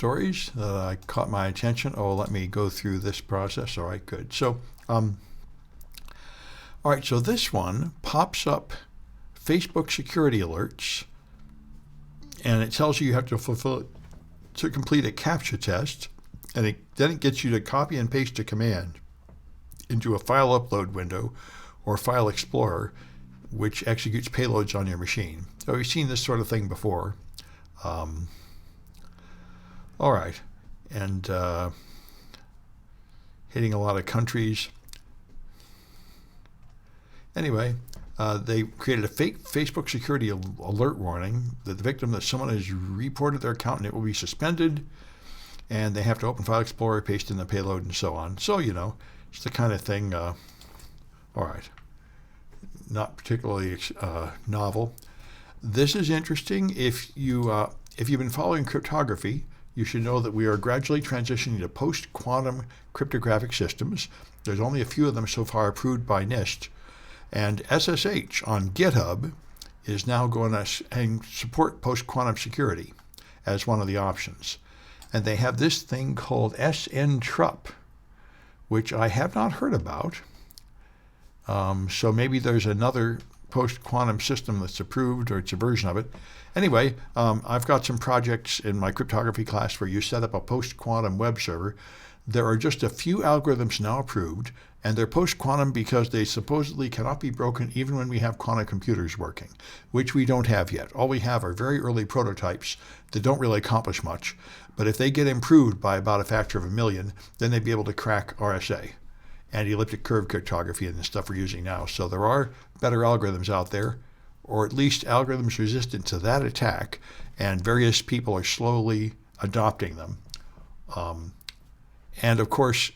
stories that caught my attention. Oh, let me go through this process. All right, good. So, all right, so this one pops up Facebook security alerts, and it tells you have to complete a CAPTCHA test, and then it gets you to copy and paste a command into a file upload window or file explorer, which executes payloads on your machine. So we've seen this sort of thing before. All right, and hitting a lot of countries. Anyway, they created a fake Facebook security alert warning that the victim that someone has reported their account and it will be suspended, and they have to open File Explorer, paste in the payload, and so on. So, it's the kind of thing, all right, not particularly novel. This is interesting. If you've been following cryptography, you should know that we are gradually transitioning to post-quantum cryptographic systems. There's only a few of them so far approved by NIST. And SSH on GitHub is now going to support post-quantum security as one of the options. And they have this thing called SNTRUP, which I have not heard about. So maybe there's another post-quantum system that's approved, or it's a version of it. Anyway, I've got some projects in my cryptography class where you set up a post-quantum web server. There are just a few algorithms now approved, and they're post-quantum because they supposedly cannot be broken even when we have quantum computers working, which we don't have yet. All we have are very early prototypes that don't really accomplish much. But if they get improved by about a factor of 1,000,000, then they'd be able to crack RSA and elliptic curve cryptography and the stuff we're using now. So there are better algorithms out there, or at least algorithms resistant to that attack, and various people are slowly adopting them. And of course,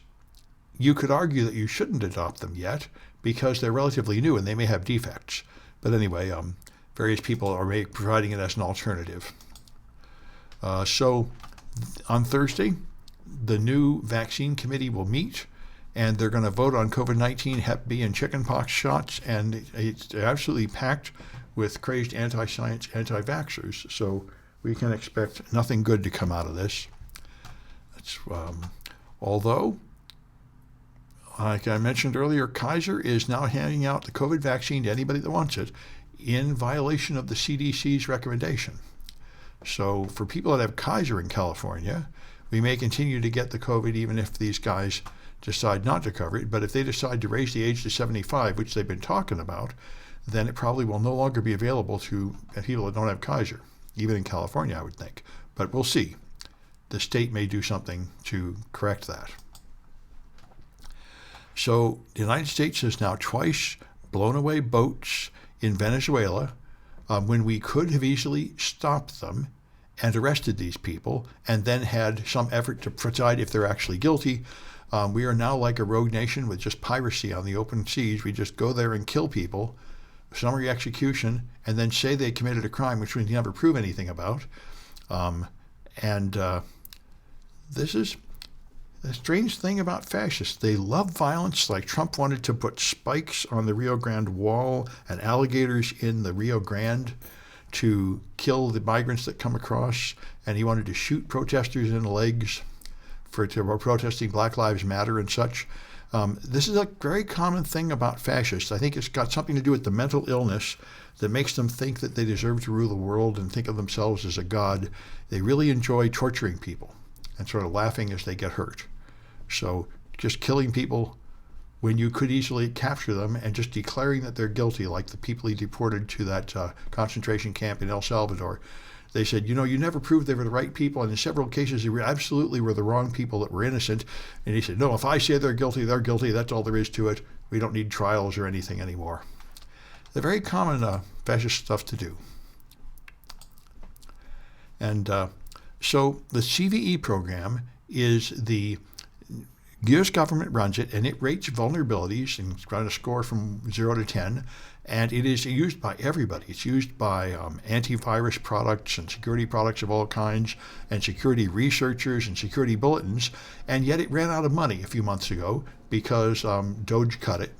you could argue that you shouldn't adopt them yet because they're relatively new and they may have defects. But anyway, various people are providing it as an alternative. So on Thursday, the new vaccine committee will meet, and they're going to vote on COVID-19, Hep B, and chickenpox shots, and it's absolutely packed with crazed anti-science, anti-vaxxers. So we can expect nothing good to come out of this. Although, like I mentioned earlier, Kaiser is now handing out the COVID vaccine to anybody that wants it in violation of the CDC's recommendation. So for people that have Kaiser in California, we may continue to get the COVID even if these guys decide not to cover it. But if they decide to raise the age to 75, which they've been talking about, then it probably will no longer be available to people that don't have Kaiser, even in California, I would think. But we'll see. The state may do something to correct that. So the United States has now twice blown away boats in Venezuela when we could have easily stopped them and arrested these people and then had some effort to decide if they're actually guilty. We are now like a rogue nation with just piracy on the open seas. We just go there and kill people, summary execution, and then say they committed a crime, which we never prove anything about. This is the strange thing about fascists. They love violence, like Trump wanted to put spikes on the Rio Grande wall and alligators in the Rio Grande to kill the migrants that come across, and he wanted to shoot protesters in the legs for protesting Black Lives Matter and such. This is a very common thing about fascists. I think it's got something to do with the mental illness that makes them think that they deserve to rule the world and think of themselves as a god. They really enjoy torturing people and sort of laughing as they get hurt. So just killing people when you could easily capture them and just declaring that they're guilty, like the people he deported to that concentration camp in El Salvador. They said, you never proved they were the right people, and in several cases they absolutely were the wrong people that were innocent. And he said, no, if I say they're guilty, they're guilty. That's all there is to it. We don't need trials or anything anymore. They're very common fascist stuff to do. And so the CVE program is the U.S. government runs it, and it rates vulnerabilities and it's got a score from 0 to 10. And it is used by everybody. It's used by antivirus products and security products of all kinds and security researchers and security bulletins. And yet it ran out of money a few months ago because Doge cut it.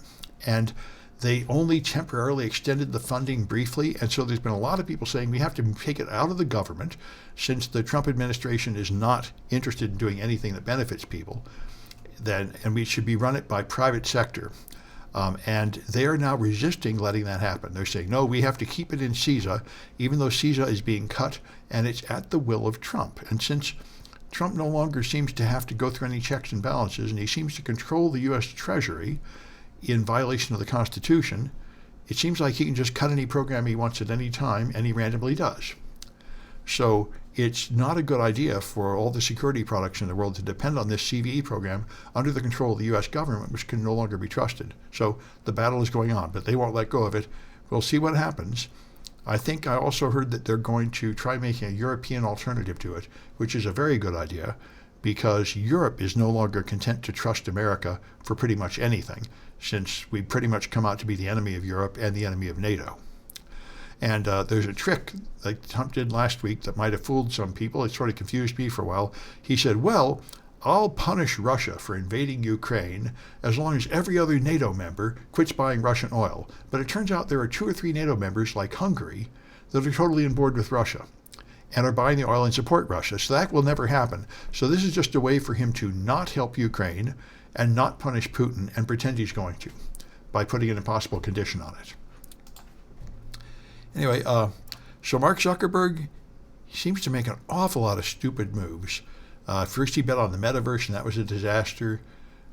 And They only temporarily extended the funding briefly, and so there's been a lot of people saying we have to take it out of the government since the Trump administration is not interested in doing anything that benefits people, and we should be run it by private sector. And they are now resisting letting that happen. They're saying, no, we have to keep it in CISA, even though CISA is being cut, and it's at the will of Trump. And since Trump no longer seems to have to go through any checks and balances, and he seems to control the U.S. Treasury in violation of the Constitution, it seems like he can just cut any program he wants at any time, and he randomly does. So it's not a good idea for all the security products in the world to depend on this CVE program under the control of the U.S. government, which can no longer be trusted. So the battle is going on, but they won't let go of it. We'll see what happens. I think I also heard that they're going to try making a European alternative to it, which is a very good idea, because Europe is no longer content to trust America for pretty much anything, since we pretty much come out to be the enemy of Europe and the enemy of NATO. And there's a trick like Trump did last week that might have fooled some people. It sort of confused me for a while. He said, well, I'll punish Russia for invading Ukraine as long as every other NATO member quits buying Russian oil. But it turns out there are 2 or 3 NATO members, like Hungary, that are totally on board with Russia and are buying the oil and support Russia. So that will never happen. So this is just a way for him to not help Ukraine and not punish Putin and pretend he's going to by putting an impossible condition on it. Anyway, so Mark Zuckerberg seems to make an awful lot of stupid moves. First he bet on the metaverse, and that was a disaster.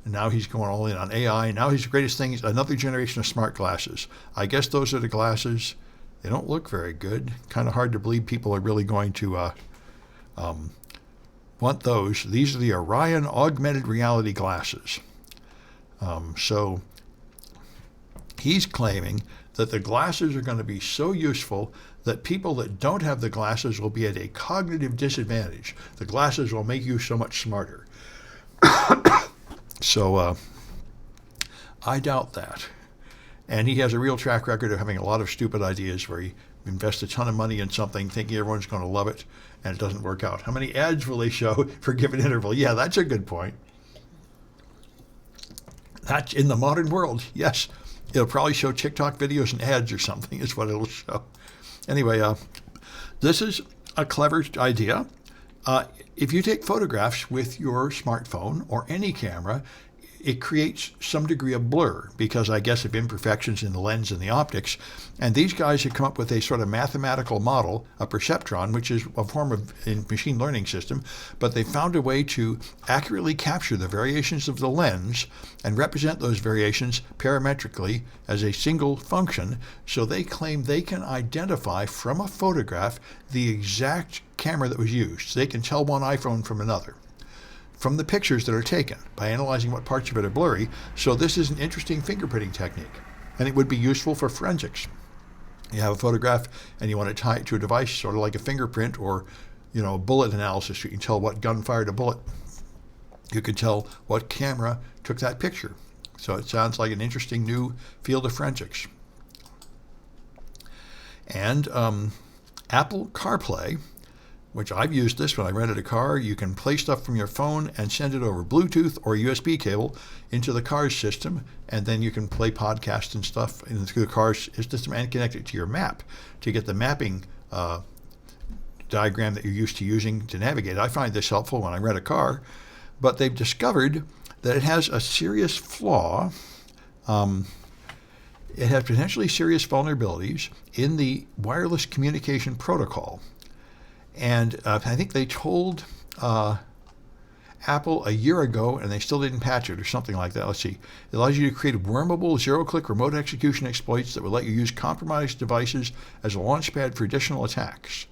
And now he's going all in on AI. Now his greatest thing is another generation of smart glasses. I guess those are the glasses. They don't look very good. Kind of hard to believe people are really going to want those. These are the Orion augmented reality glasses. So he's claiming that the glasses are going to be so useful that people that don't have the glasses will be at a cognitive disadvantage. The glasses will make you so much smarter. So I doubt that. And he has a real track record of having a lot of stupid ideas where he invests a ton of money in something thinking everyone's going to love it, and it doesn't work out. How many ads will they show for a given interval? Yeah, that's a good point. That's in the modern world, yes. It'll probably show TikTok videos and ads or something is what it'll show. Anyway, this is a clever idea. If you take photographs with your smartphone or any camera, it creates some degree of blur because I guess of imperfections in the lens and the optics. And these guys have come up with a sort of mathematical model, a perceptron, which is a form of a machine learning system, but they found a way to accurately capture the variations of the lens and represent those variations parametrically as a single function. So they claim they can identify from a photograph the exact camera that was used. So they can tell one iPhone from another from the pictures that are taken by analyzing what parts of it are blurry. So this is an interesting fingerprinting technique, and it would be useful for forensics. You have a photograph and you want to tie it to a device, sort of like a fingerprint or, a bullet analysis. You can tell what gun fired a bullet. You can tell what camera took that picture. So it sounds like an interesting new field of forensics. And Apple CarPlay, which I've used this when I rented a car. You can play stuff from your phone and send it over Bluetooth or USB cable into the car's system, and then you can play podcasts and stuff through the car's system and connect it to your map to get the mapping diagram that you're used to using to navigate. I find this helpful when I rent a car, but they've discovered that it has a serious flaw. It has potentially serious vulnerabilities in the wireless communication protocol. And I think they told Apple a year ago, and they still didn't patch it or something like that. Let's see. It allows you to create wormable zero-click remote execution exploits that will let you use compromised devices as a launchpad for additional attacks.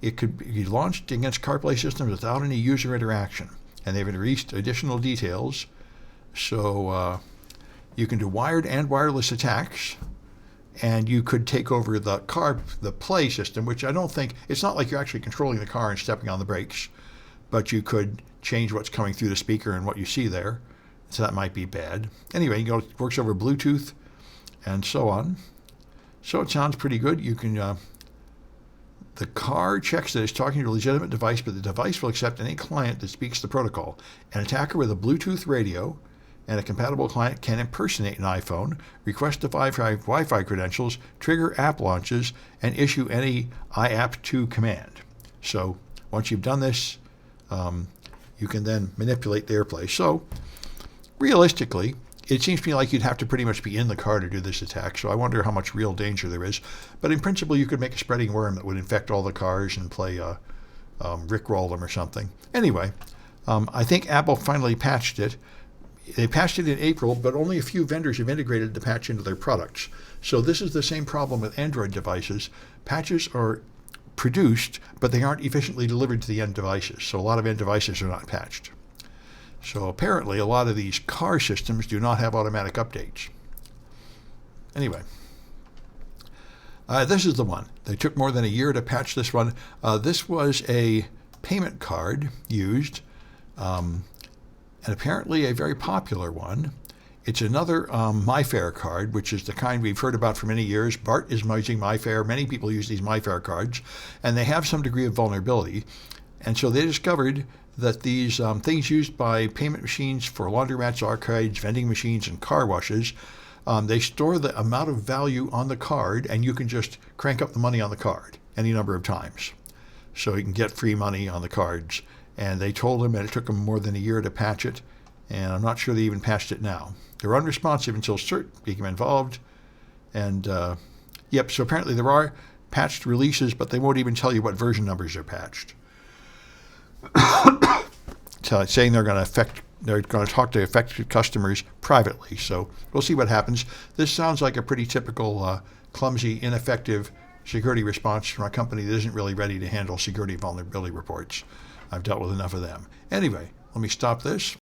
It could be launched against CarPlay systems without any user interaction. And they've released additional details. So you can do wired and wireless attacks. And you could take over the Play system, which I don't think, it's not like you're actually controlling the car and stepping on the brakes, but you could change what's coming through the speaker and what you see there. So that might be bad. Anyway, it works over Bluetooth and so on. So it sounds pretty good. You can, the car checks that it's talking to a legitimate device, but the device will accept any client that speaks the protocol. An attacker with a Bluetooth radio and a compatible client can impersonate an iPhone, request the Wi-Fi credentials, trigger app launches, and issue any IAP2 command. So once you've done this, you can then manipulate the AirPlay. So realistically, it seems to me like you'd have to pretty much be in the car to do this attack, so I wonder how much real danger there is. But in principle, you could make a spreading worm that would infect all the cars and play Rickroll them or something. Anyway, I think Apple finally patched it. They patched it in April, but only a few vendors have integrated the patch into their products. So this is the same problem with Android devices. Patches are produced, but they aren't efficiently delivered to the end devices. So a lot of end devices are not patched. So apparently a lot of these car systems do not have automatic updates. Anyway, this is the one. They took more than a year to patch this one. This was a payment card used, and apparently a very popular one. It's another MyFair card, which is the kind we've heard about for many years. BART is using MyFair. Many people use these MyFair cards, and they have some degree of vulnerability. And so they discovered that these things used by payment machines for laundromats, arcades, vending machines, and car washes, they store the amount of value on the card, and you can just crank up the money on the card any number of times. So you can get free money on the cards. And they told them that it took them more than a year to patch it, and I'm not sure they even patched it now. They're unresponsive until CERT became involved. And, yep, so apparently there are patched releases, but they won't even tell you what version numbers are patched. So it's saying they're going to talk to affected customers privately. So we'll see what happens. This sounds like a pretty typical clumsy, ineffective security response from a company that isn't really ready to handle security vulnerability reports. I've dealt with enough of them. Anyway, let me stop this.